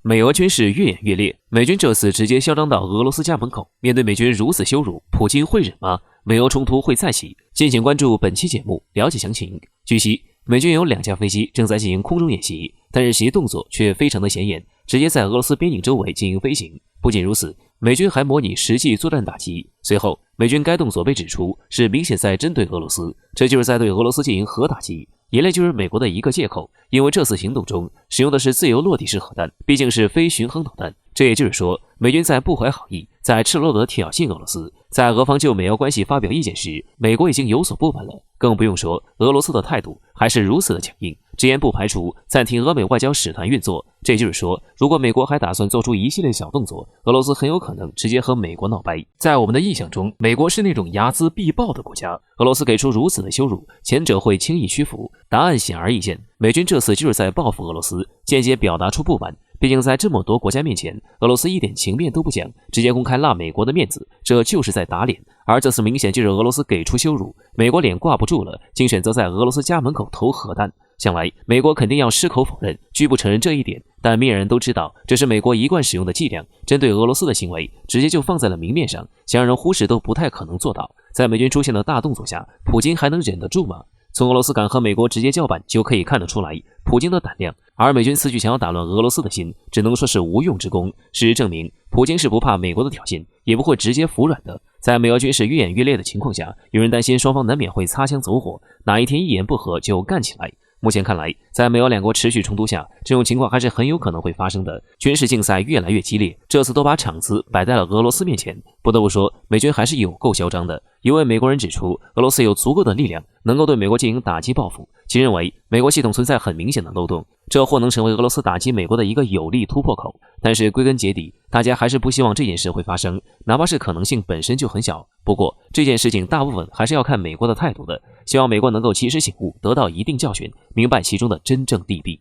美俄军事越演越烈，美军这次直接嚣张到俄罗斯家门口。面对美军如此羞辱，普京会忍吗？美俄冲突会再起？敬请关注本期节目，了解详情。据悉，美军有2架飞机正在进行空中演习，但是其动作却非常的显眼，直接在俄罗斯边境周围进行飞行。不仅如此，美军还模拟实际作战打击。随后，美军该动作被指出是明显在针对俄罗斯，这就是在对俄罗斯进行核打击。也类就是美国的一个借口，因为这次行动中使用的是自由落地式核弹，毕竟是非巡航导弹。这也就是说，美军在不怀好意，在赤裸裸的挑衅俄罗斯。在俄方就美俄关系发表意见时，美国已经有所不满了，更不用说俄罗斯的态度还是如此的强硬，直言不排除暂停俄美外交使团运作。这就是说，如果美国还打算做出一系列小动作，俄罗斯很有可能直接和美国闹掰。在我们的印象中，美国是那种睚眦必报的国家，俄罗斯给出如此的羞辱，前者会轻易屈服。答案显而易见，美军这次就是在报复俄罗斯，间接表达出不满。毕竟在这么多国家面前，俄罗斯一点情面都不讲，直接公开落美国的面子，这就是在打脸。而这次明显就是俄罗斯给出羞辱，美国脸挂不住了，竟选择在俄罗斯家门口投核弹。想来美国肯定要矢口否认，拒不承认这一点，但明眼人都知道这是美国一贯使用的伎俩，针对俄罗斯的行为直接就放在了明面上，想让人忽视都不太可能做到。在美军出现的大动作下，普京还能忍得住吗？从俄罗斯敢和美国直接叫板就可以看得出来普京的胆量，而美军此举想要打乱俄罗斯的心，只能说是无用之功。事实证明，普京是不怕美国的挑衅，也不会直接服软的。在美俄军事越演越烈的情况下，有人担心双方难免会擦枪走火，哪一天一言不合就干起来。目前看来，在美俄两国持续冲突下，这种情况还是很有可能会发生的。军事竞赛越来越激烈，这次都把场子摆在了俄罗斯面前。不得不说，美军还是有够嚣张的。一位美国人指出，俄罗斯有足够的力量能够对美国进行打击报复，其认为美国系统存在很明显的漏洞，这或能成为俄罗斯打击美国的一个有力突破口。但是归根结底，大家还是不希望这件事会发生，哪怕是可能性本身就很小。不过这件事情大部分还是要看美国的态度的，希望美国能够及时醒悟，得到一定教训，明白其中的真正利弊。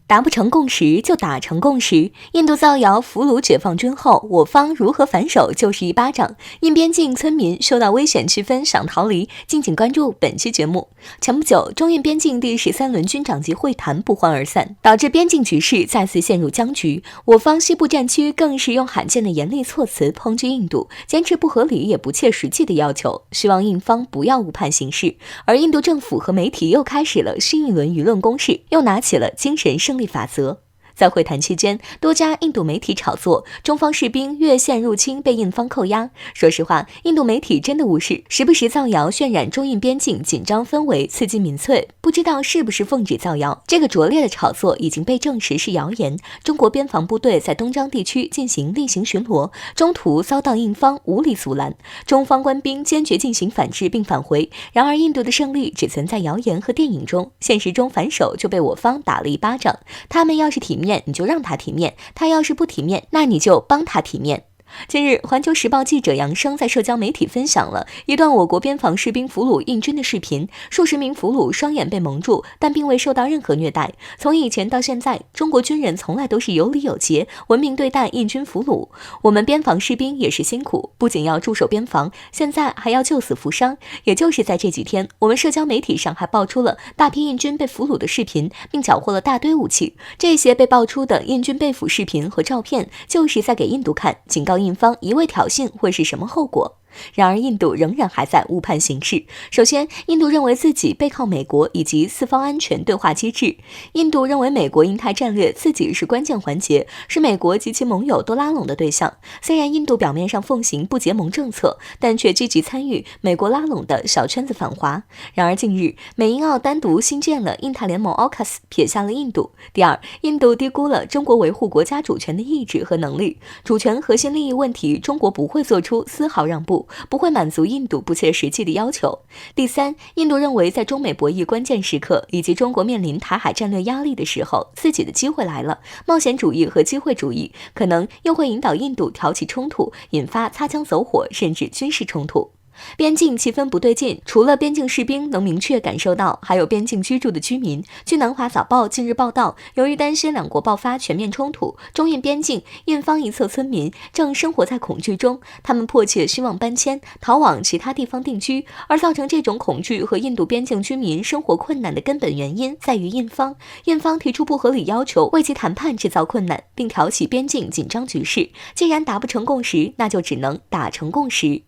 达不成共识就打成共识。印度造谣俘虏解放军后，我方如何反手就是一巴掌。印边境村民受到危险气氛想逃离，敬请关注本期节目。前不久，中印边境第13轮军长级会谈不欢而散，导致边境局势再次陷入僵局。我方西部战区更是用罕见的严厉措辞抨击印度，坚持不合理也不切实际的要求，希望印方不要误判形势。而印度政府和媒体又开始了新一轮舆论攻势，又拿起了精神胜利法则。在会谈期间，多家印度媒体炒作中方士兵越线入侵被印方扣押。说实话，印度媒体真的无视，时不时造谣渲染中印边境紧张氛围，刺激民粹，不知道是不是奉旨造谣。这个拙劣的炒作已经被证实是谣言。中国边防部队在东张地区进行例行巡逻，中途遭到印方无理阻拦，中方官兵坚决进行反制并返回。然而印度的胜利只存在谣言和电影中，现实中反手就被我方打了一巴掌。他们要是体面，你就让他体面，他要是不体面，那你就帮他体面。近日，环球时报记者杨生在社交媒体分享了一段我国边防士兵俘虏印军的视频，数十名俘虏双眼被蒙住，但并未受到任何虐待。从以前到现在，中国军人从来都是有礼有节，文明对待印军俘虏。我们边防士兵也是辛苦，不仅要驻守边防，现在还要救死扶伤。也就是在这几天，我们社交媒体上还爆出了大批印军被俘虏的视频，并缴获了大堆武器。这些被爆出的印军被俘视频和照片，就是在给印度看，警告印方一味挑衅会是什么后果。然而印度仍然还在误判形势。首先，印度认为自己背靠美国以及四方安全对话机制。印度认为美国印太战略自己是关键环节，是美国及其盟友都拉拢的对象。虽然印度表面上奉行不结盟政策，但却积极参与美国拉拢的小圈子反华。然而近日，美英澳单独新建了印太联盟 AUKUS， 撇下了印度。第二，印度低估了中国维护国家主权的意志和能力。主权核心利益问题，中国不会做出丝毫让步，不会满足印度不切实际的要求。第三，印度认为在中美博弈关键时刻，以及中国面临台海战略压力的时候，自己的机会来了。冒险主义和机会主义可能又会引导印度挑起冲突，引发擦枪走火甚至军事冲突。边境气氛不对劲，除了边境士兵能明确感受到，还有边境居住的居民。据南华早报近日报道，由于担心两国爆发全面冲突，中印边境印方一侧村民正生活在恐惧中，他们迫切希望搬迁，逃往其他地方定居。而造成这种恐惧和印度边境居民生活困难的根本原因在于印方提出不合理要求，为其谈判制造困难，并挑起边境紧张局势。既然达不成共识，那就只能打成共识。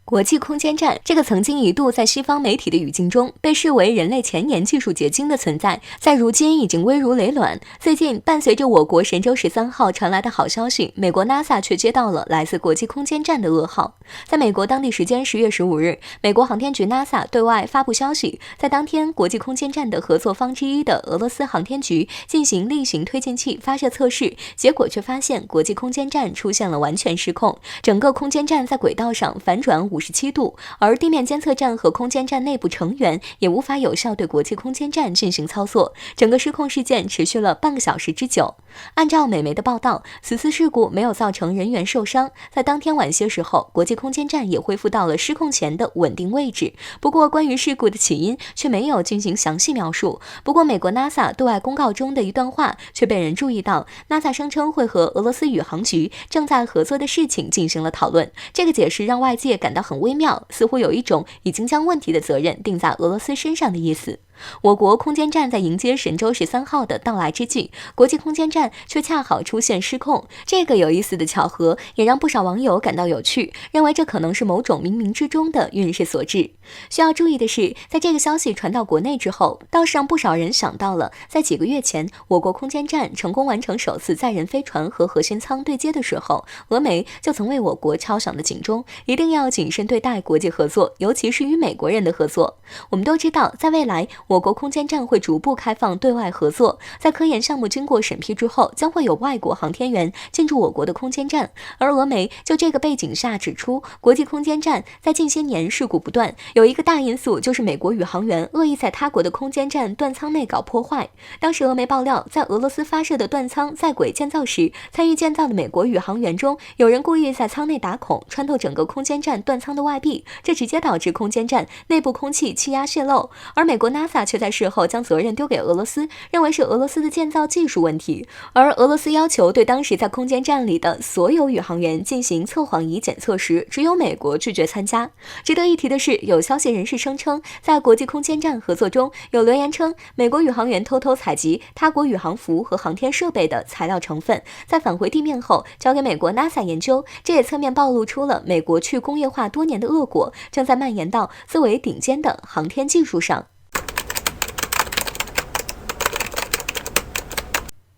国际空间站这个曾经一度在西方媒体的语境中被视为人类前沿技术结晶的存在，在如今已经危如累卵。最近，伴随着我国神舟13号传来的好消息，美国 NASA 却接到了来自国际空间站的噩耗。在美国当地时间10月15日，美国航天局 NASA 对外发布消息，在当天，国际空间站的合作方之一的俄罗斯航天局进行例行推进器发射测试，结果却发现国际空间站出现了完全失控，整个空间站在轨道上反转57度，而地面监测站和空间站内部成员也无法有效对国际空间站进行操作，整个失控事件持续了半个小时之久。按照美媒的报道，此次事故没有造成人员受伤，在当天晚些时候，国际空间站也恢复到了失控前的稳定位置。不过，关于事故的起因却没有进行详细描述。不过，美国 NASA 对外公告中的一段话却被人注意到 ，NASA 声称会和俄罗斯宇航局正在合作的事情进行了讨论。这个解释让外界感到很微妙，似乎有一种已经将问题的责任定在俄罗斯身上的意思。我国空间站在迎接神舟13号的到来之际，国际空间站却恰好出现失控。这个有意思的巧合也让不少网友感到有趣，认为这可能是某种冥冥之中的运势所致。需要注意的是，在这个消息传到国内之后，倒是让不少人想到了在几个月前，我国空间站成功完成首次载人飞船和核心舱对接的时候，俄媒就曾为我国敲响的警钟，一定要谨慎对待国际合作，尤其是与美国人的合作。我们都知道，在未来我国空间站会逐步开放对外合作，在科研项目经过审批之后，将会有外国航天员进驻我国的空间站。而俄媒就这个背景下指出，国际空间站在近些年事故不断，有一个大因素就是美国宇航员恶意在他国的空间站断舱内搞破坏。当时俄媒爆料，在俄罗斯发射的断舱在轨建造时，参与建造的美国宇航员中，有人故意在舱内打孔，穿透整个空间站断舱的外壁，这直接导致空间站内部空气气压泄漏。而美国 NASA 却在事后将责任丢给俄罗斯，认为是俄罗斯的建造技术问题。而俄罗斯要求对当时在空间站里的所有宇航员进行测谎仪检测时，只有美国拒绝参加。值得一提的是，有消息人士声称，在国际空间站合作中，有留言称美国宇航员偷偷采集他国宇航服和航天设备的材料成分，在返回地面后交给美国 NASA 研究。这也侧面暴露出了美国去工业化多年的恶果正在蔓延到最为顶尖的航天技术上。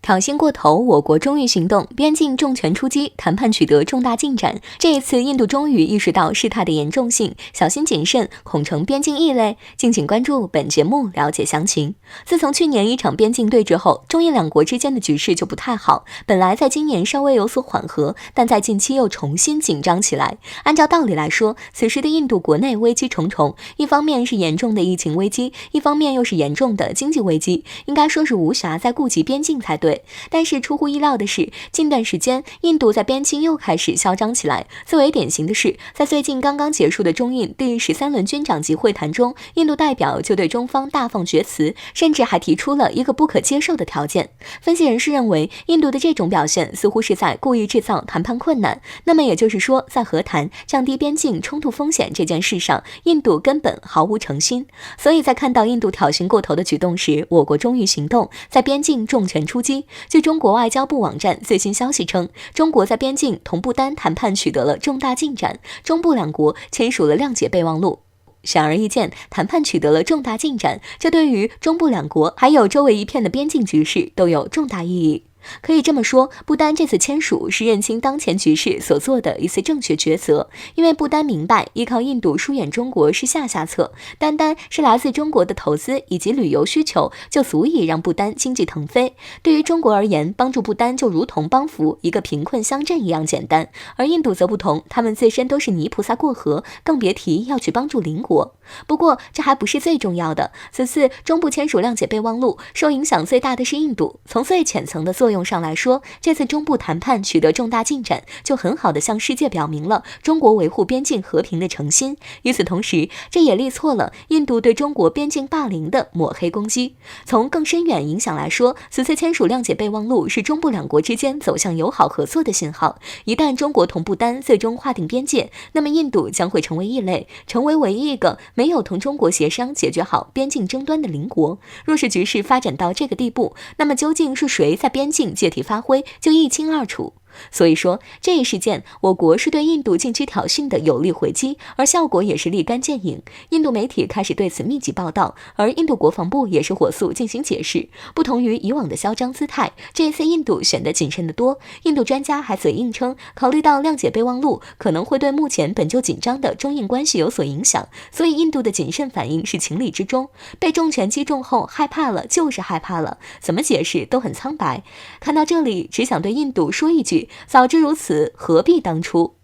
挑衅过头，我国终于行动，边境重拳出击，谈判取得重大进展。这一次，印度终于意识到事态的严重性，小心谨慎，恐成边境异类。敬请关注本节目，了解详情。自从去年一场边境对峙后，中印两国之间的局势就不太好。本来在今年稍微有所缓和，但在近期又重新紧张起来。按照道理来说，此时的印度国内危机重重，一方面是严重的疫情危机，一方面又是严重的经济危机，应该说是无暇再顾及边境才对。但是出乎意料的是，近段时间印度在边境又开始嚣张起来。最为典型的是，在最近刚刚结束的中印第13轮军长级会谈中，印度代表就对中方大放厥词，甚至还提出了一个不可接受的条件。分析人士认为，印度的这种表现似乎是在故意制造谈判困难，那么也就是说，在和谈降低边境冲突风险这件事上，印度根本毫无诚心。所以在看到印度挑衅过头的举动时，我国终于行动，在边境重拳出击。据中国外交部网站最新消息称，中国在边境同不丹谈判取得了重大进展，中部两国签署了谅解备忘录。显而易见，谈判取得了重大进展，这对于中部两国还有周围一片的边境局势都有重大意义。可以这么说，不丹这次签署是认清当前局势所做的一次正确抉择，因为不丹明白依靠印度疏远中国是下策，单是来自中国的投资以及旅游需求就足以让不丹经济腾飞。对于中国而言，帮助不丹就如同帮扶一个贫困乡镇一样简单，而印度则不同，他们自身都是泥菩萨过河，更别提要去帮助邻国。不过这还不是最重要的，此次中部签署谅解备忘录，受影响最大的是印度，从最浅层的作作用上来说，这次中部谈判取得重大进展，就很好地向世界表明了中国维护边境和平的诚心。与此同时，这也力挫了印度对中国边境霸凌的抹黑攻击。从更深远影响来说，此次签署谅解备忘录是中部两国之间走向友好合作的信号。一旦中国同不丹最终划定边界，那么印度将会成为异类，成为唯一一个没有同中国协商解决好边境争端的邻国。若是局势发展到这个地步，那么究竟是谁在边境借题发挥，就一清二楚。所以说，这一事件，我国是对印度禁止挑衅的有力回击，而效果也是立竿见影。印度媒体开始对此密集报道，而印度国防部也是火速进行解释。不同于以往的嚣张姿态，这一次印度显得谨慎得多。印度专家还嘴硬称，考虑到谅解备忘录可能会对目前本就紧张的中印关系有所影响，所以印度的谨慎反应是情理之中。被重拳击中后害怕了就是害怕了，怎么解释都很苍白。看到这里，只想对印度说一句：早知如此，何必当初？